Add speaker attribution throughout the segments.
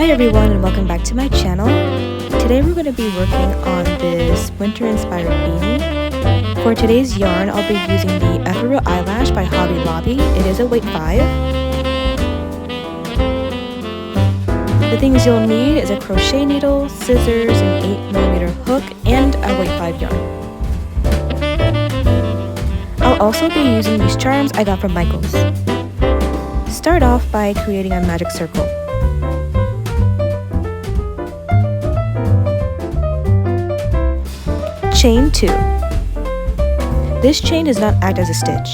Speaker 1: Hi everyone and welcome back to my channel. Today we're going to be working on this winter inspired beanie. For today's yarn I'll be using the Ethereal Eyelash by Hobby Lobby. It is a weight 5. The things you'll need is a crochet needle, scissors, an 8mm hook, and a weight 5 yarn. I'll also be using these charms I got from Michaels. Start off by creating a magic circle. Chain 2. This chain does not act as a stitch.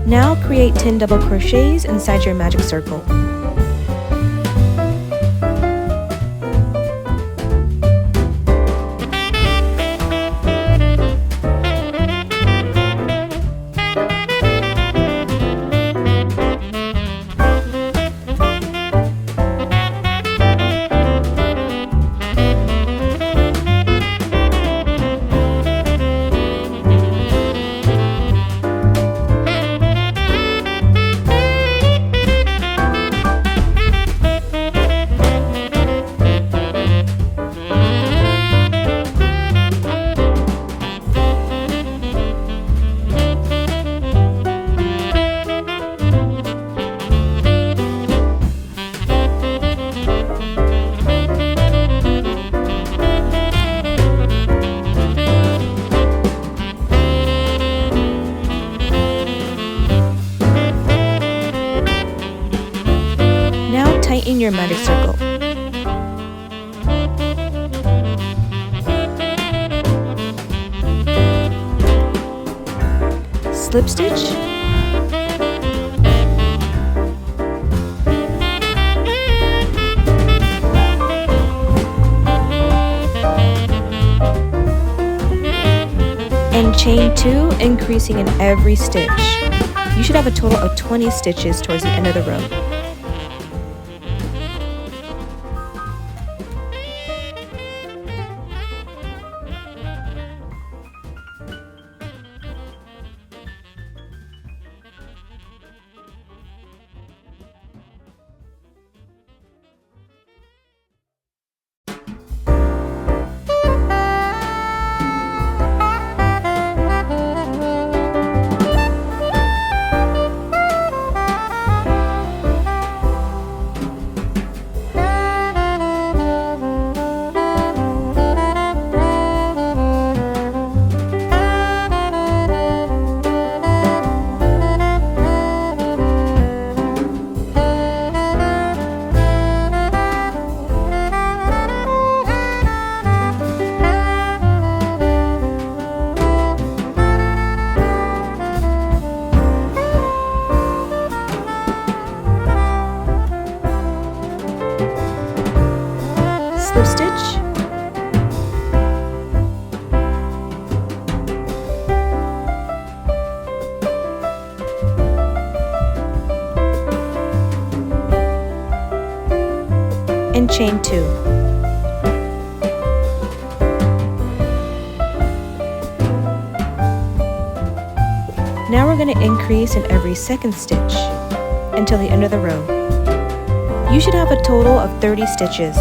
Speaker 1: Now create 10 double crochets inside your magic circle. Tighten your magic circle. Slip stitch. And chain 2, increasing in every stitch. You should have a total of 20 stitches towards the end of the row. Slip stitch, and chain 2. Now we're going to increase in every second stitch until the end of the row. You should have a total of 30 stitches.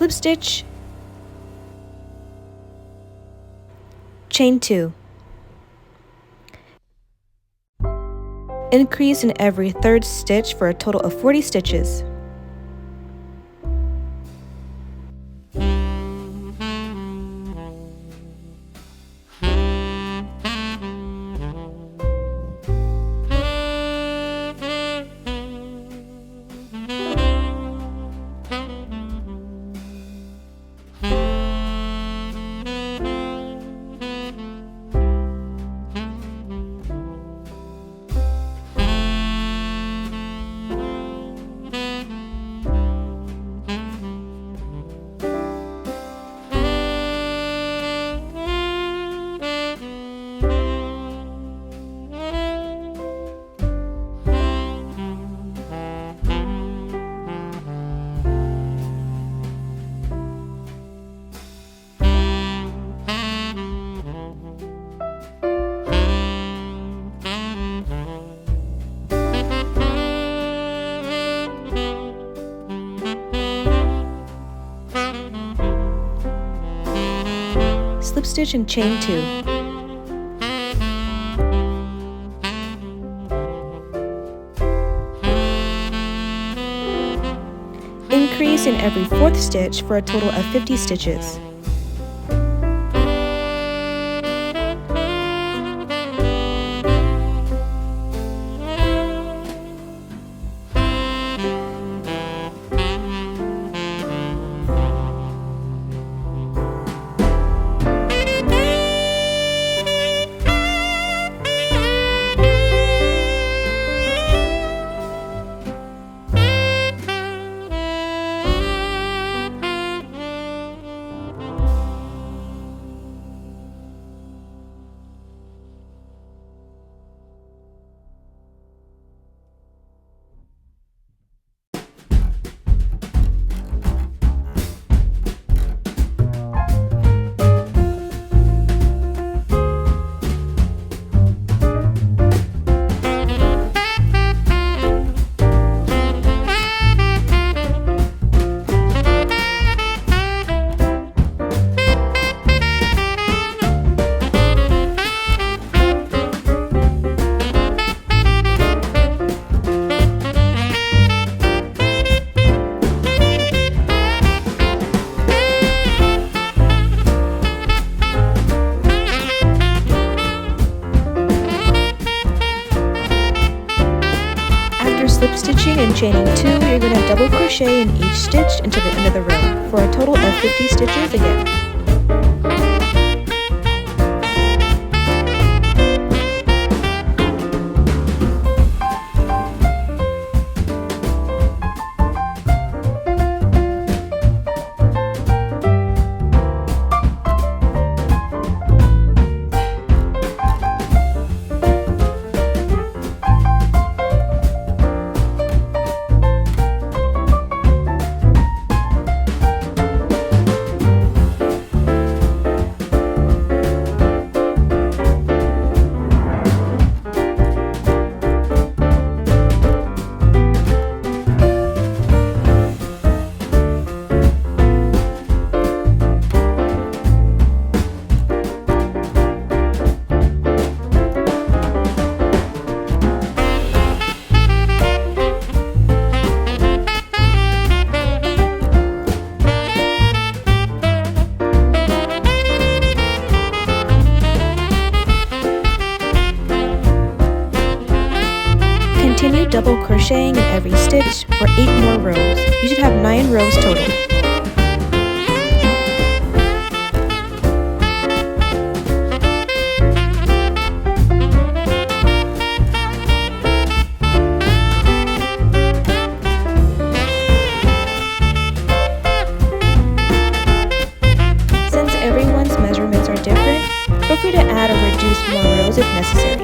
Speaker 1: slip stitch, Chain 2. Increase in every third stitch for a total of 40 stitches. Slip stitch and chain 2. Increase in every fourth stitch for a total of 50 stitches. Slip stitching and chaining 2, you're going to double crochet in each stitch until the end of the row, for a total of 50 stitches again. Continue double crocheting in every stitch for 8 more rows. You should have 9 rows total. Since everyone's measurements are different, feel free to add or reduce more rows if necessary.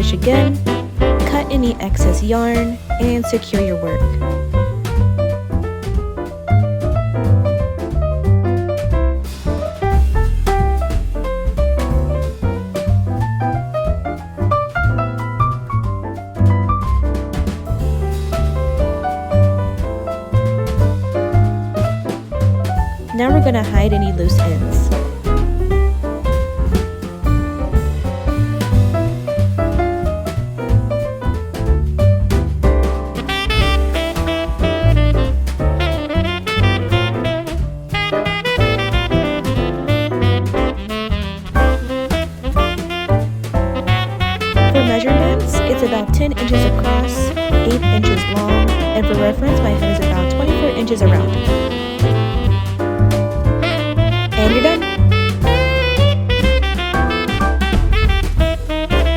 Speaker 1: stitch again, cut any excess yarn, and secure your work. Now we're going to hide any loose ends. For measurements, it's about 10 inches across, 8 inches long, and for reference, my head is about 24 inches around. And you're done!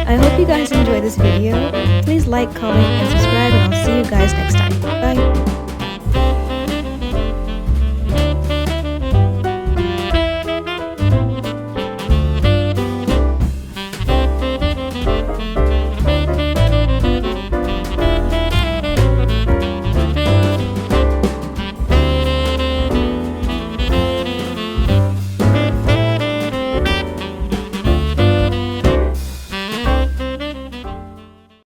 Speaker 1: I hope you guys enjoyed this video. Please like, comment, and subscribe, and I'll see you guys next time. Bye!